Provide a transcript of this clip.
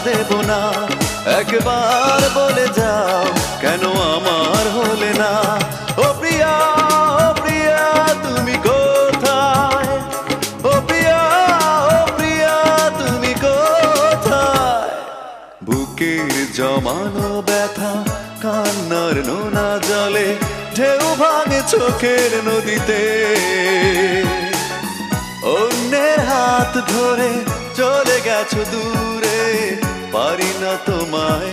দেব না। একবার বলে যাও কেন আমার হলে না। ও প্রিয়া, ও প্রিয়া তুমি কোথায়? ও প্রিয়া, ও প্রিয়া তুমি কোথায়? বুকের জমানো ব্যথা কান্নার নোনা জলে ঢেউ ভাঙে চোখের নদীতে। অন্যের হাত ধরে চলে গেছো দূরে, পারি না তোমায়